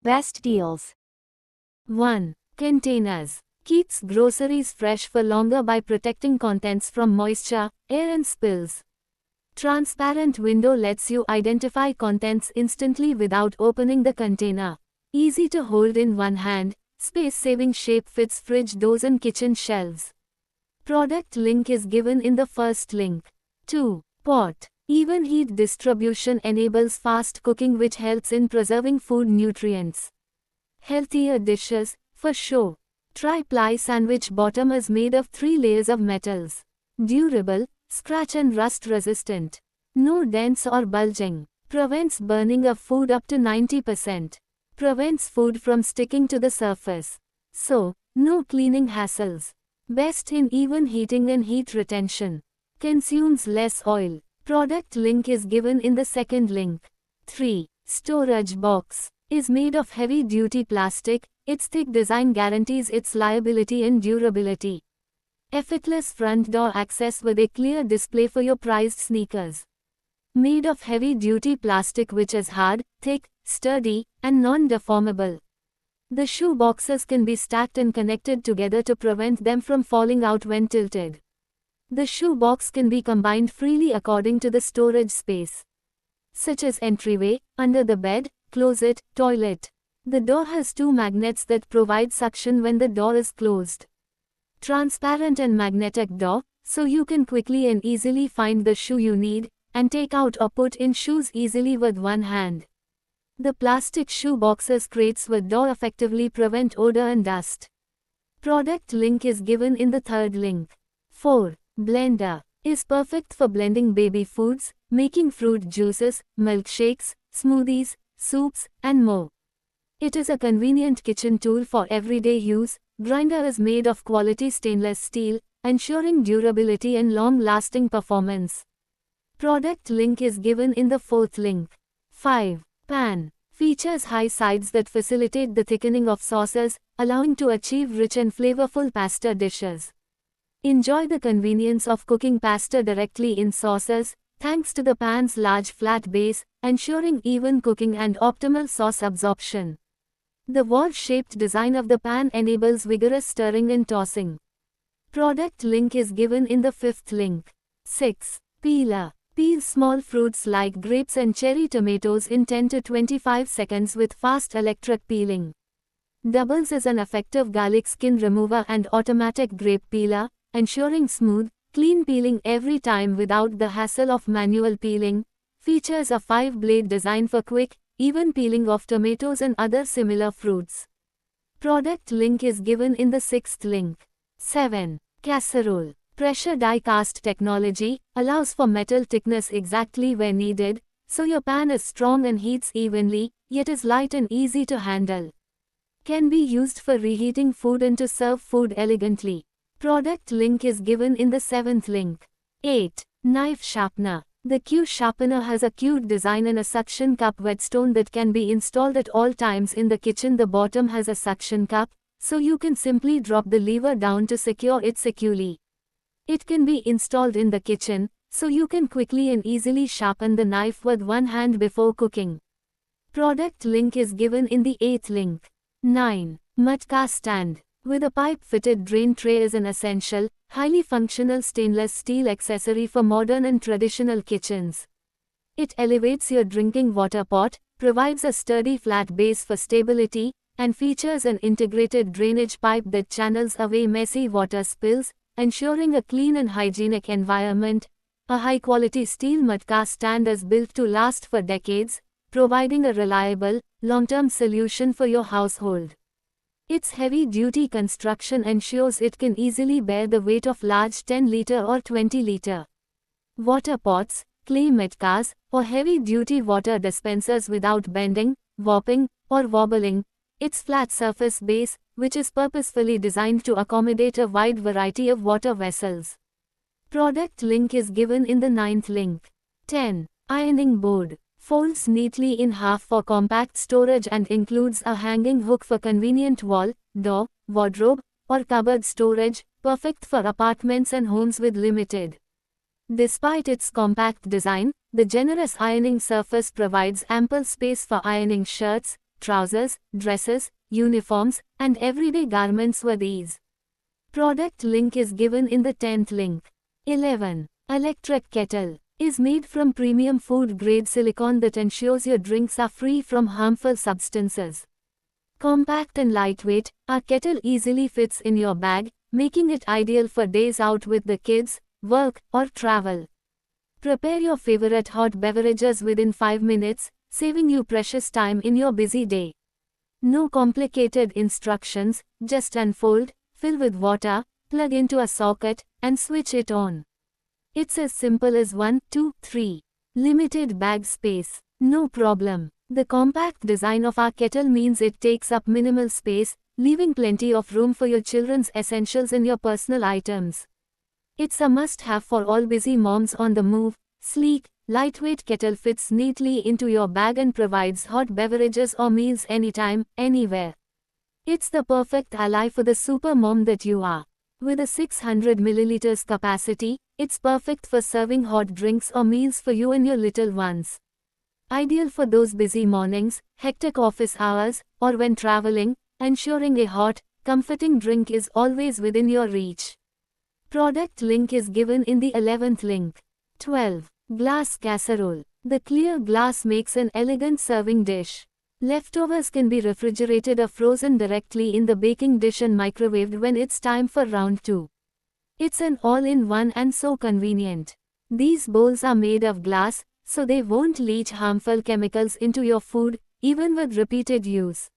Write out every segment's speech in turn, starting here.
Best deals. 1. Containers. Keeps groceries fresh for longer by protecting contents from moisture, air and spills. Transparent window lets you identify contents instantly without opening the container. Easy to hold in one hand, space-saving shape fits fridge doors and kitchen shelves. Product link is given in the first link. 2. Pot. Even heat distribution enables fast cooking which helps in preserving food nutrients. Healthier dishes, for sure. Tri-ply sandwich bottom is made of 3 layers of metals. Durable, scratch and rust resistant. No dents or bulging. Prevents burning of food up to 90%. Prevents food from sticking to the surface. So, no cleaning hassles. Best in even heating and heat retention. Consumes less oil. Product link is given in the second link. 3. Storage box. Is made of heavy-duty plastic. Its thick design guarantees its liability and durability. Effortless front door access with a clear display for your prized sneakers. Made of heavy-duty plastic which is hard, thick, sturdy, and non-deformable. The shoe boxes can be stacked and connected together to prevent them from falling out when tilted. The shoe box can be combined freely according to the storage space, such as entryway, under the bed, closet, toilet. The door has 2 magnets that provide suction when the door is closed. Transparent and magnetic door, so you can quickly and easily find the shoe you need, and take out or put in shoes easily with one hand. The plastic shoe boxes crates with door effectively prevent odor and dust. Product link is given in the third link. 4. Blender. Is perfect for blending baby foods, making fruit juices, milkshakes, smoothies, soups, and more. It is a convenient kitchen tool for everyday use. Grinder is made of quality stainless steel, ensuring durability and long-lasting performance. Product link is given in the fourth link. 5. Pan. Features high sides that facilitate the thickening of sauces, allowing to achieve rich and flavorful pasta dishes. Enjoy the convenience of cooking pasta directly in sauces, thanks to the pan's large flat base, ensuring even cooking and optimal sauce absorption. The valve-shaped design of the pan enables vigorous stirring and tossing. Product link is given in the fifth link. 6. Peeler. Peel small fruits like grapes and cherry tomatoes in 10 to 25 seconds with fast electric peeling. Doubles as an effective garlic skin remover and automatic grape peeler, ensuring smooth, clean peeling every time without the hassle of manual peeling. Features a 5-blade design for quick, even peeling of tomatoes and other similar fruits. Product link is given in the sixth link. 7. Casserole. Pressure die cast technology allows for metal thickness exactly where needed, so your pan is strong and heats evenly, yet is light and easy to handle. Can be used for reheating food and to serve food elegantly. Product link is given in the seventh link. 8. Knife sharpener. The Q sharpener has a cute design and a suction cup whetstone that can be installed at all times in the kitchen. The bottom has a suction cup, so you can simply drop the lever down to secure it securely. It can be installed in the kitchen, so you can quickly and easily sharpen the knife with one hand before cooking. Product link is given in the 8th link. 9. Matka stand. With a pipe-fitted drain tray is an essential, highly functional stainless steel accessory for modern and traditional kitchens. It elevates your drinking water pot, provides a sturdy flat base for stability, and features an integrated drainage pipe that channels away messy water spills, ensuring a clean and hygienic environment. A high-quality steel matka stand is built to last for decades, providing a reliable, long-term solution for your household. Its heavy-duty construction ensures it can easily bear the weight of large 10-liter or 20-liter water pots, clay matkas, or heavy-duty water dispensers without bending, warping, or wobbling. Its flat surface base, which is purposefully designed to accommodate a wide variety of water vessels. Product link is given in the 9th link. 10. Ironing board. Folds neatly in half for compact storage and includes a hanging hook for convenient wall, door, wardrobe, or cupboard storage, perfect for apartments and homes with limited. Despite its compact design, the generous ironing surface provides ample space for ironing shirts, trousers, dresses, uniforms, and everyday garments with ease. Product link is given in the 10th link. 11. Electric kettle is made from premium food-grade silicone that ensures your drinks are free from harmful substances. Compact and lightweight, our kettle easily fits in your bag, making it ideal for days out with the kids, work, or travel. Prepare your favorite hot beverages within 5 minutes, saving you precious time in your busy day. No complicated instructions, just unfold, fill with water, plug into a socket, and switch it on. It's as simple as 1, 2, 3. Limited bag space. No problem. The compact design of our kettle means it takes up minimal space, leaving plenty of room for your children's essentials and your personal items. It's a must-have for all busy moms on the move. Sleek, lightweight kettle fits neatly into your bag and provides hot beverages or meals anytime, anywhere. It's the perfect ally for the super mom that you are. With a 600 milliliters capacity, it's perfect for serving hot drinks or meals for you and your little ones. Ideal for those busy mornings, hectic office hours, or when traveling, ensuring a hot, comforting drink is always within your reach. Product link is given in the 11th link. 12. Glass casserole. The clear glass makes an elegant serving dish. Leftovers can be refrigerated or frozen directly in the baking dish and microwaved when it's time for round 2. It's an all-in-one and so convenient. These bowls are made of glass, so they won't leach harmful chemicals into your food, even with repeated use.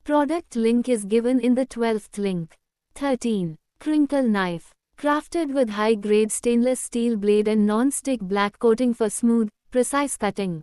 Product link is given in the 12th link. 13. Crinkle knife. Crafted with high-grade stainless steel blade and non-stick black coating for smooth, precise cutting.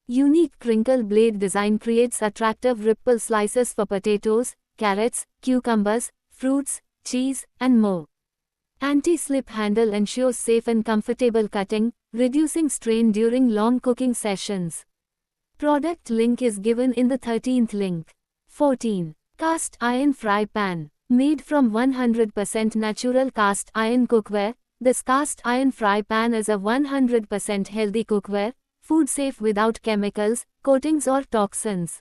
Unique crinkle blade design creates attractive ripple slices for potatoes, carrots, cucumbers, fruits, cheese, and more. Anti-slip handle ensures safe and comfortable cutting, reducing strain during long cooking sessions. Product link is given in the 13th link. 14. Cast iron fry pan. Made from 100% natural cast iron cookware, this cast iron fry pan is a 100% healthy cookware, food safe without chemicals, coatings or toxins.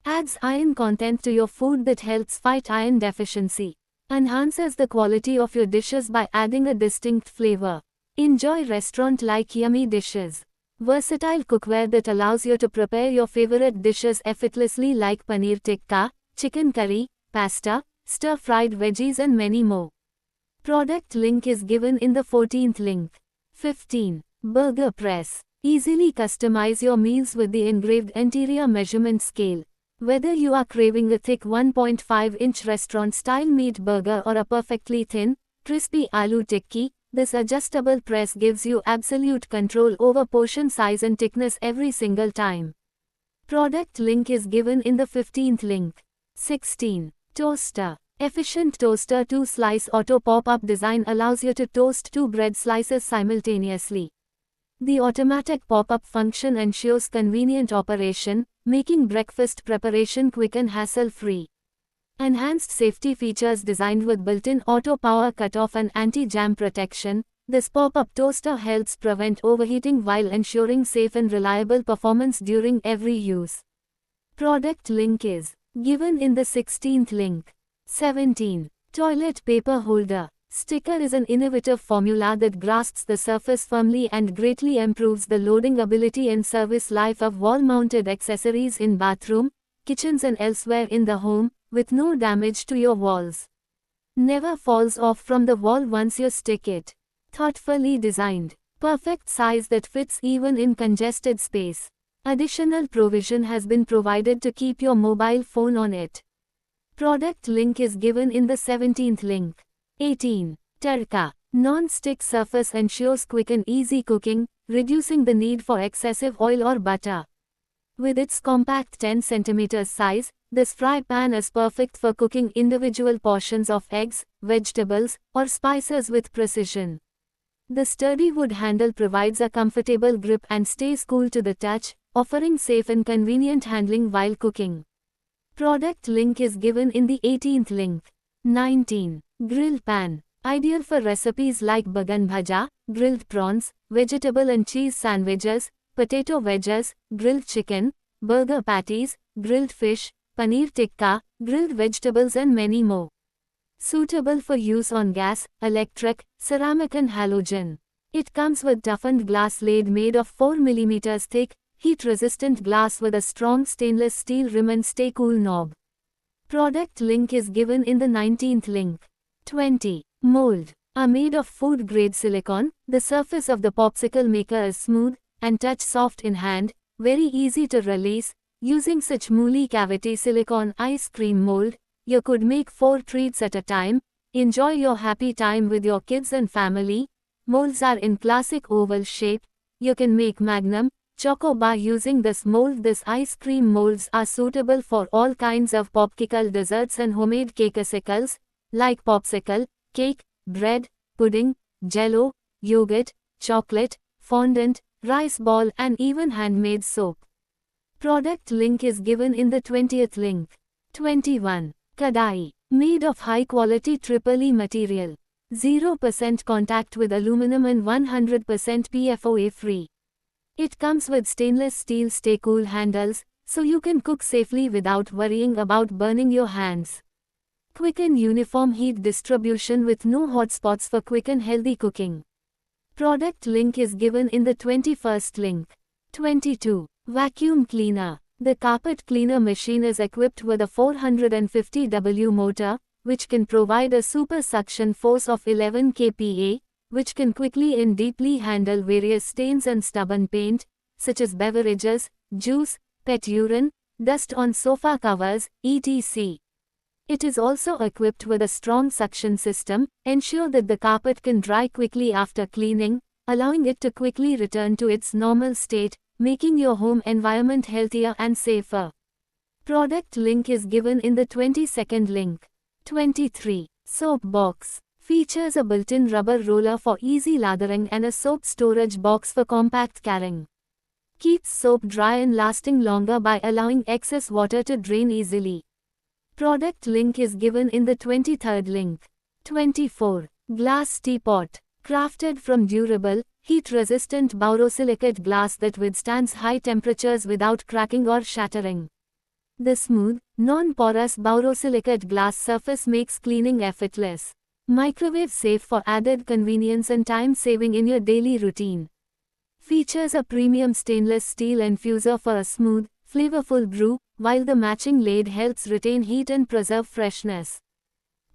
Adds iron content to your food that helps fight iron deficiency. Enhances the quality of your dishes by adding a distinct flavor. Enjoy restaurant-like yummy dishes. Versatile cookware that allows you to prepare your favorite dishes effortlessly like paneer tikka, chicken curry, pasta, stir-fried veggies and many more. Product link is given in the 14th link. 15. Burger press. Easily customize your meals with the engraved interior measurement scale. Whether you are craving a thick 1.5-inch restaurant-style meat burger or a perfectly thin, crispy aloo tikki, this adjustable press gives you absolute control over portion size and thickness every single time. Product link is given in the 15th link. 16. Toaster. Efficient toaster 2-slice auto pop-up design allows you to toast 2 bread slices simultaneously. The automatic pop-up function ensures convenient operation, making breakfast preparation quick and hassle-free. Enhanced safety features designed with built-in auto power cutoff and anti-jam protection, this pop-up toaster helps prevent overheating while ensuring safe and reliable performance during every use. Product link is given in the 16th link. 17. Toilet paper holder. Sticker is an innovative formula that grasps the surface firmly and greatly improves the loading ability and service life of wall-mounted accessories in bathroom, kitchens and elsewhere in the home, with no damage to your walls. Never falls off from the wall once you stick it. Thoughtfully designed. Perfect size that fits even in congested space. Additional provision has been provided to keep your mobile phone on it. Product link is given in the 17th link. 18. Tadka. Non-stick surface ensures quick and easy cooking, reducing the need for excessive oil or butter. With its compact 10 cm size, this fry pan is perfect for cooking individual portions of eggs, vegetables, or spices with precision. The sturdy wood handle provides a comfortable grip and stays cool to the touch, offering safe and convenient handling while cooking. Product link is given in the 18th link. 19. Grill pan. Ideal for recipes like bagan bhaja, grilled prawns, vegetable and cheese sandwiches, potato wedges, grilled chicken, burger patties, grilled fish, paneer tikka, grilled vegetables and many more. Suitable for use on gas, electric, ceramic and halogen. It comes with toughened glass lid made of 4 mm thick, heat-resistant glass with a strong stainless steel rim and stay-cool knob. Product link is given in the 19th link. 20. Mold. Are made of food-grade silicone. The surface of the popsicle maker is smooth and touch soft in hand, very easy to release. Using such Mooli cavity silicone ice cream mold, you could make 4 treats at a time. Enjoy your happy time with your kids and family. Molds are in classic oval shape. You can make Magnum, Choco Bar using this mold. These ice cream molds are suitable for all kinds of popsicle desserts and homemade cakeicles, like popsicle, cake, bread, pudding, jello, yogurt, chocolate, fondant, rice ball and even handmade soap. Product link is given in the 20th link. 21. Kadai. Made of high quality triple E material. 0% contact with aluminum and 100% PFOA free. It comes with stainless steel stay-cool handles, so you can cook safely without worrying about burning your hands. Quick and uniform heat distribution with no hot spots for quick and healthy cooking. Product link is given in the 21st link. 22. Vacuum cleaner. The carpet cleaner machine is equipped with a 450 W motor, which can provide a super suction force of 11 kPa, which can quickly and deeply handle various stains and stubborn paint, such as beverages, juice, pet urine, dust on sofa covers, etc. It is also equipped with a strong suction system, ensure that the carpet can dry quickly after cleaning, allowing it to quickly return to its normal state, making your home environment healthier and safer. Product link is given in the 22nd link. 23. Soap box. Features a built-in rubber roller for easy lathering and a soap storage box for compact carrying. Keeps soap dry and lasting longer by allowing excess water to drain easily. Product link is given in the 23rd link. 24. Glass teapot. Crafted from durable, heat-resistant borosilicate glass that withstands high temperatures without cracking or shattering. The smooth, non-porous borosilicate glass surface makes cleaning effortless. Microwave safe for added convenience and time saving in your daily routine. Features a premium stainless steel infuser for a smooth, flavorful brew, while the matching lid helps retain heat and preserve freshness.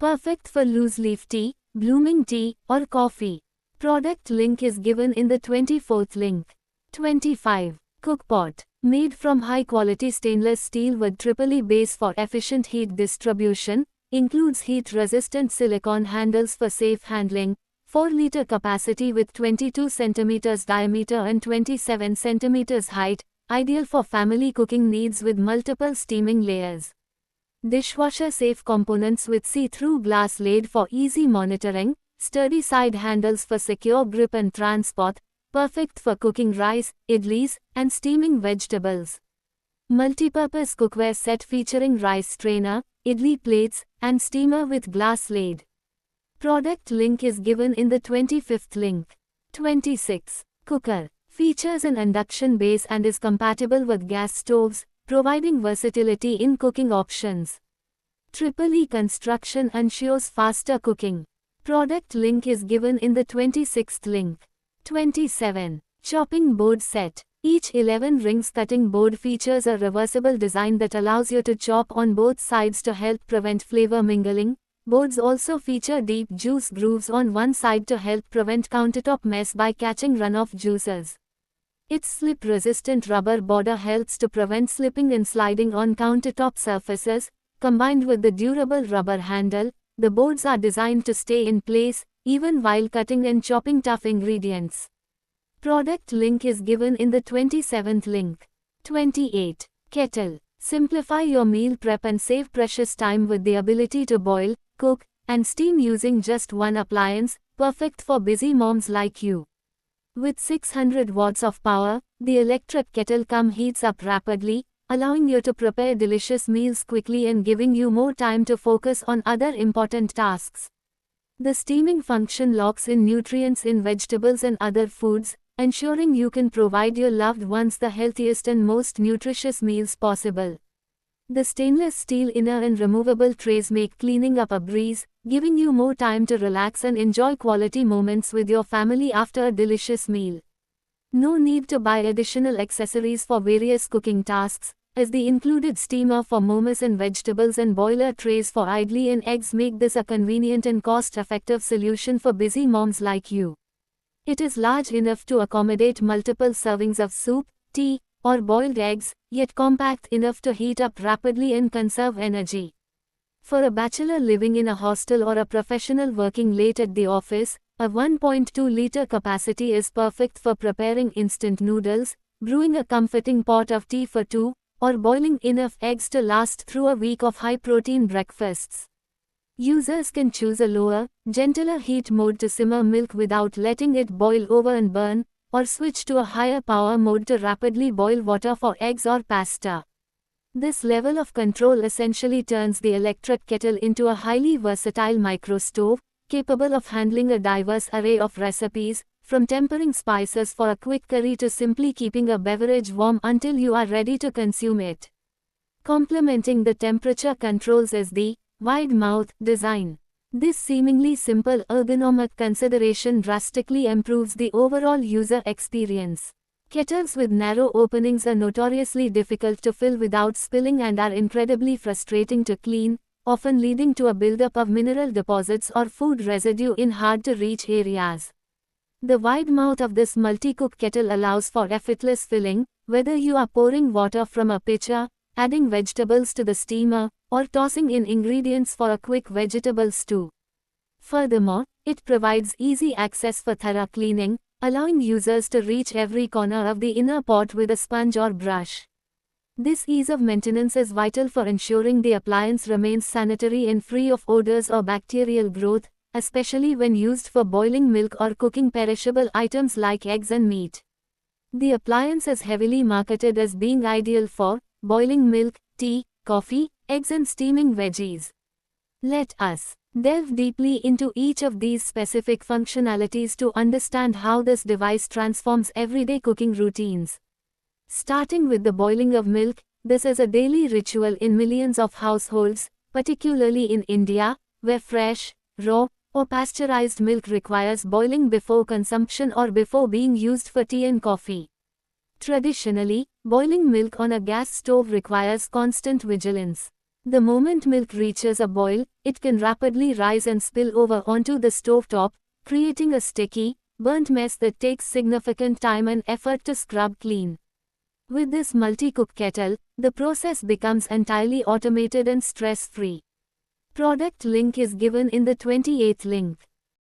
Perfect for loose leaf tea, blooming tea, or coffee. Product link is given in the 24th link. 25. Cookpot. Made from high-quality stainless steel with triple E base for efficient heat distribution, includes heat-resistant silicone handles for safe handling, 4-liter capacity with 22 cm diameter and 27 cm height, ideal for family cooking needs with multiple steaming layers. Dishwasher-safe components with see-through glass lid for easy monitoring, sturdy side handles for secure grip and transport, perfect for cooking rice, idlis, and steaming vegetables. Multipurpose cookware set featuring rice strainer, idli plates, and steamer with glass lid. Product link is given in the 25th link. 26. Cooker. Features an induction base and is compatible with gas stoves, providing versatility in cooking options. Triple E construction ensures faster cooking. Product link is given in the 26th link. 27. Chopping board set. Each 11 rings cutting board features a reversible design that allows you to chop on both sides to help prevent flavor mingling. Boards also feature deep juice grooves on one side to help prevent countertop mess by catching runoff juices. Its slip-resistant rubber border helps to prevent slipping and sliding on countertop surfaces. Combined with the durable rubber handle, the boards are designed to stay in place, even while cutting and chopping tough ingredients. Product link is given in the 27th link. 28. Kettle. Simplify your meal prep and save precious time with the ability to boil, cook, and steam using just one appliance, perfect for busy moms like you. With 600 watts of power, the electric kettle heats up rapidly, allowing you to prepare delicious meals quickly and giving you more time to focus on other important tasks. The steaming function locks in nutrients in vegetables and other foods, ensuring you can provide your loved ones the healthiest and most nutritious meals possible. The stainless steel inner and removable trays make cleaning up a breeze, giving you more time to relax and enjoy quality moments with your family after a delicious meal. No need to buy additional accessories for various cooking tasks, as the included steamer for momos and vegetables and boiler trays for idli and eggs make this a convenient and cost-effective solution for busy moms like you. It is large enough to accommodate multiple servings of soup, tea, or boiled eggs, yet compact enough to heat up rapidly and conserve energy. For a bachelor living in a hostel or a professional working late at the office, a 1.2-liter capacity is perfect for preparing instant noodles, brewing a comforting pot of tea for two, or boiling enough eggs to last through a week of high-protein breakfasts. Users can choose a lower, gentler heat mode to simmer milk without letting it boil over and burn, or switch to a higher power mode to rapidly boil water for eggs or pasta. This level of control essentially turns the electric kettle into a highly versatile micro stove, capable of handling a diverse array of recipes, from tempering spices for a quick curry to simply keeping a beverage warm until you are ready to consume it. Complementing the temperature controls is the wide mouth design. This seemingly simple ergonomic consideration drastically improves the overall user experience. Kettles with narrow openings are notoriously difficult to fill without spilling and are incredibly frustrating to clean, often leading to a buildup of mineral deposits or food residue in hard-to-reach areas. The wide mouth of this multi-cook kettle allows for effortless filling, whether you are pouring water from a pitcher, adding vegetables to the steamer, or tossing in ingredients for a quick vegetable stew. Furthermore, it provides easy access for thorough cleaning, allowing users to reach every corner of the inner pot with a sponge or brush. This ease of maintenance is vital for ensuring the appliance remains sanitary and free of odors or bacterial growth, especially when used for boiling milk or cooking perishable items like eggs and meat. The appliance is heavily marketed as being ideal for boiling milk, tea, coffee, eggs and steaming veggies. Let us delve deeply into each of these specific functionalities to understand how this device transforms everyday cooking routines. Starting with the boiling of milk, this is a daily ritual in millions of households, particularly in India, where fresh, raw, or pasteurized milk requires boiling before consumption or before being used for tea and coffee. Traditionally, boiling milk on a gas stove requires constant vigilance. The moment milk reaches a boil, it can rapidly rise and spill over onto the stovetop, creating a sticky, burnt mess that takes significant time and effort to scrub clean. With this multi-cook kettle, the process becomes entirely automated and stress-free. Product link is given in the 28th link.